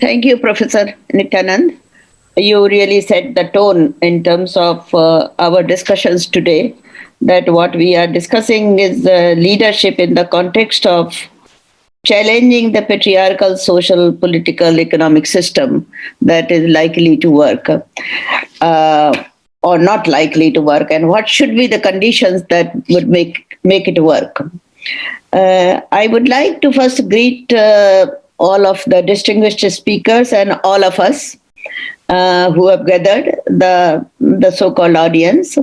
Thank you, Professor Nityanand. You really set the tone in terms of our discussions today. That what we are discussing is leadership in the context of challenging the patriarchal social, political, economic system that is likely to work or not likely to work, and what should be the conditions that would make it work. I would like to first greet all of the distinguished speakers and all of us who have gathered, the so-called audience,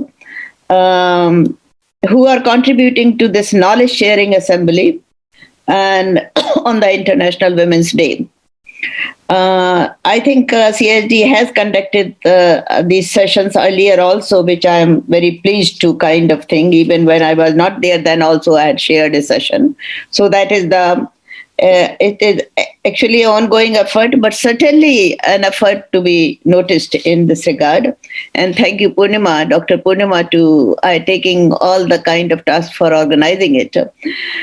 um, who are contributing to this knowledge sharing assembly and on the International Women's Day. I think CSD has conducted these sessions earlier also, which I am very pleased to kind of thing. Even when I was not there, then also I had shared a session. So that is it is actually an ongoing effort, but certainly an effort to be noticed in this regard. And thank you, Poornima, Dr. Poornima, to taking all the kind of tasks for organizing it.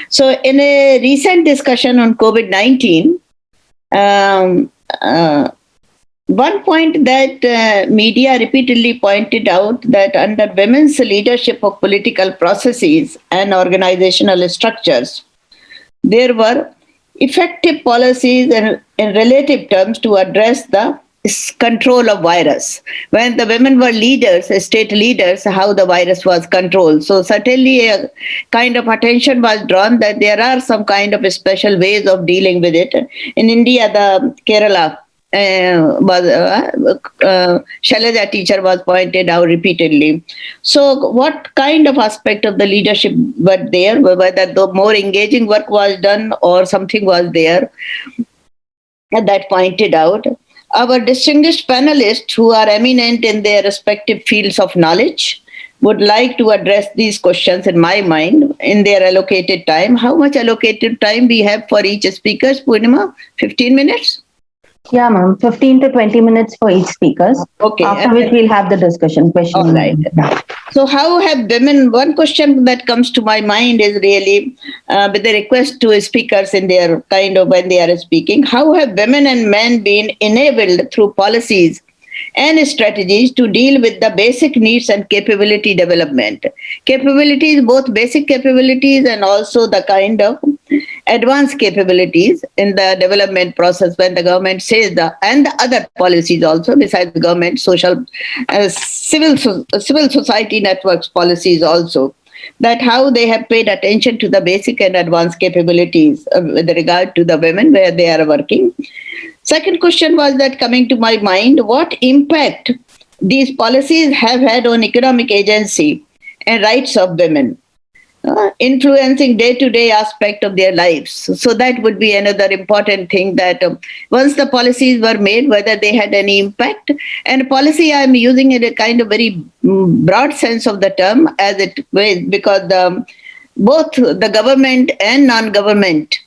So in a recent discussion on COVID-19, um, uh, one point that media repeatedly pointed out that under women's leadership of political processes and organizational structures, there were effective policies in relative terms to address the control of virus. When the women were leaders, state leaders, how the virus was controlled. So certainly a kind of attention was drawn that there are some kind of special ways of dealing with it. In India, the Kerala was Shailaja teacher was pointed out repeatedly. So what kind of aspect of the leadership were there, whether the more engaging work was done or something was there that pointed out. Our distinguished panelists, who are eminent in their respective fields of knowledge, would like to address these questions in my mind in their allocated time. How much allocated time we have for each speaker, Poornima? 15 minutes? Yeah, ma'am. 15 to 20 minutes for each speaker. Okay. After which we'll have the discussion. Question. All right. So how have women, one question that comes to my mind is really with the request to speakers in their kind of when they are speaking, how have women and men been enabled through policies and strategies to deal with the basic needs and capability development? Capabilities, both basic capabilities and also the kind of advanced capabilities in the development process when the government says and the other policies also besides the government, social, civil society networks policies also, that how they have paid attention to the basic and advanced capabilities with regard to the women where they are working. Second question was that coming to my mind, what impact these policies have had on economic agency and rights of women, influencing day-to-day aspect of their lives. So that would be another important thing that once the policies were made, whether they had any impact. And policy, I'm using it a kind of very broad sense of the term as it was, because both the government and non-government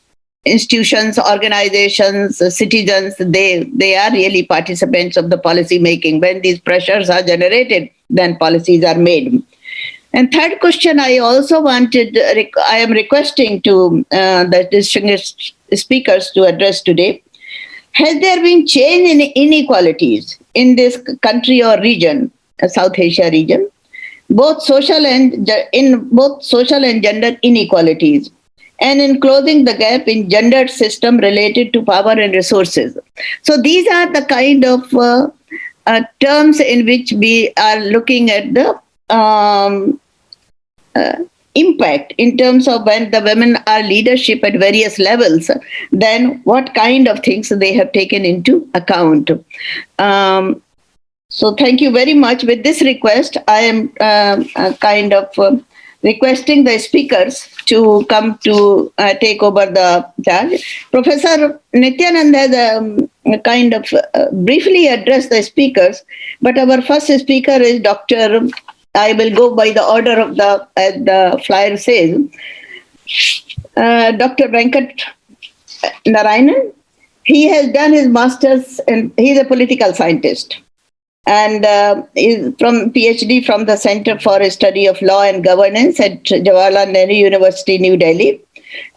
institutions, organizations, citizens, they are really participants of the policy making. When these pressures are generated, then policies are made. And third question, I also I am requesting to the distinguished speakers to address today. Has there been change in inequalities in this country or region, South Asia region, both social and gender inequalities, and in closing the gap in gendered system related to power and resources? So these are the kind of terms in which we are looking at the impact in terms of when the women are leadership at various levels, then what kind of things they have taken into account. So thank you very much. With this request, I am requesting the speakers to come to take over the charge. Professor Nityanand has briefly addressed the speakers, but our first speaker is Dr. I will go by the order of the flyer says, Dr. Venkat Narayana. He has done his master's and he's a political scientist, and is from PhD from the Center for Study of Law and Governance at Jawaharlal Nehru University, New Delhi.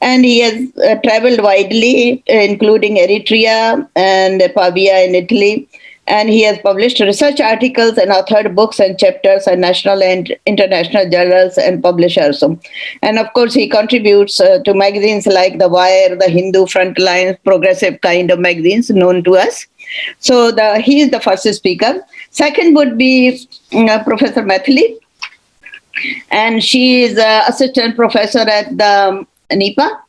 And he has traveled widely, including Eritrea and Pavia in Italy. And he has published research articles and authored books and chapters in national and international journals and publishers. And of course, he contributes to magazines like The Wire, The Hindu, Frontline, progressive kind of magazines known to us. So he is the first speaker. Second would be Professor Mythili, and she is assistant professor at the NUEPA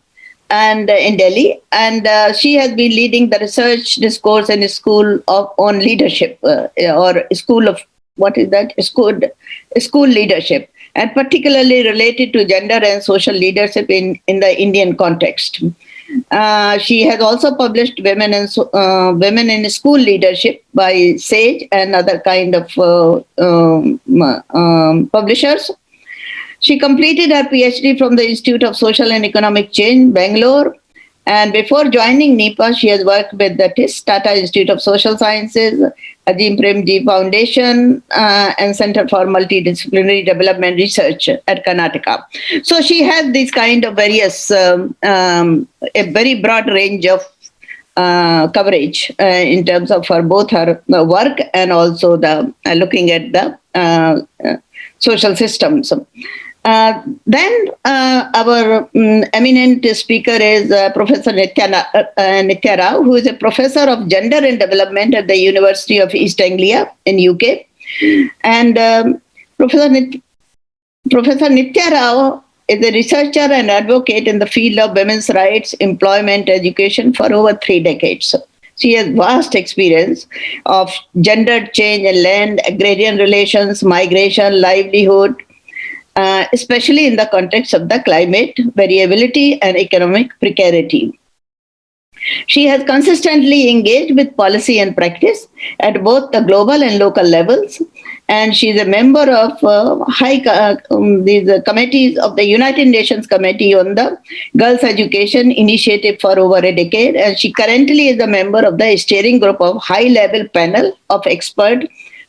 and in Delhi, and she has been leading the research discourse in a school on leadership or school of what is that school leadership, and particularly related to gender and social leadership in the Indian context. She has also published Women in School Leadership by Sage and other kind of publishers. She completed her PhD from the Institute of Social and Economic Change, Bangalore. And before joining NUEPA, she has worked with the TIS, Tata Institute of Social Sciences, Ajim Premji Foundation, and Center for Multidisciplinary Development Research at Karnataka. So she has these kind of various, a very broad range of coverage in terms of both her work and also the looking at the social systems. Then our eminent speaker is Professor Nitya Rao, who is a professor of gender and development at the University of East Anglia in UK. And Professor Nitya Rao is a researcher and advocate in the field of women's rights, employment, education for over 3 decades. She has vast experience of gender change in land, agrarian relations, migration, livelihood, especially in the context of the climate variability and economic precarity. She has consistently engaged with policy and practice at both the global and local levels, and she is a member of these committees of the United Nations Committee on the Girls' Education Initiative for over a decade, and she currently is a member of the steering group of high-level panel of experts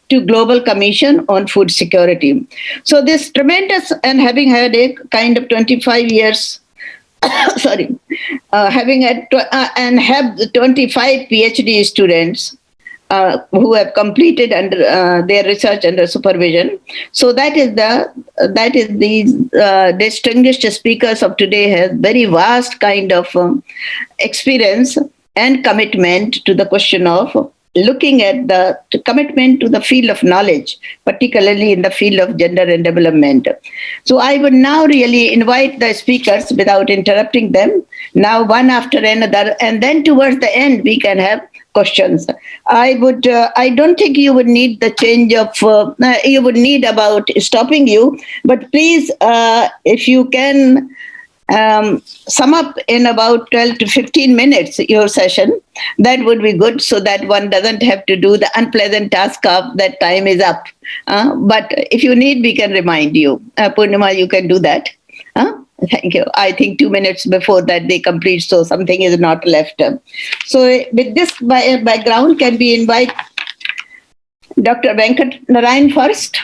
to Global Commission on Food Security. So this tremendous, and having had a kind of 25 years, having had and have 25 PhD students who have completed under their research under supervision. So that is these distinguished speakers of today has very vast kind of experience and commitment to the question of looking at the commitment to the field of knowledge, particularly in the field of gender and development. So I would now really invite the speakers without interrupting them, now one after another, and then towards the end we can have questions. I don't think you would need the change of, you would need about stopping you, but please, if you can sum up in about 12 to 15 minutes your session, that would be good, so that one doesn't have to do the unpleasant task of that time is up. But if you need, we can remind you. Poornima, you can do that. Thank you. I think 2 minutes before that they complete, so something is not left. So with this background, can we invite Dr. Venkat Narayana first?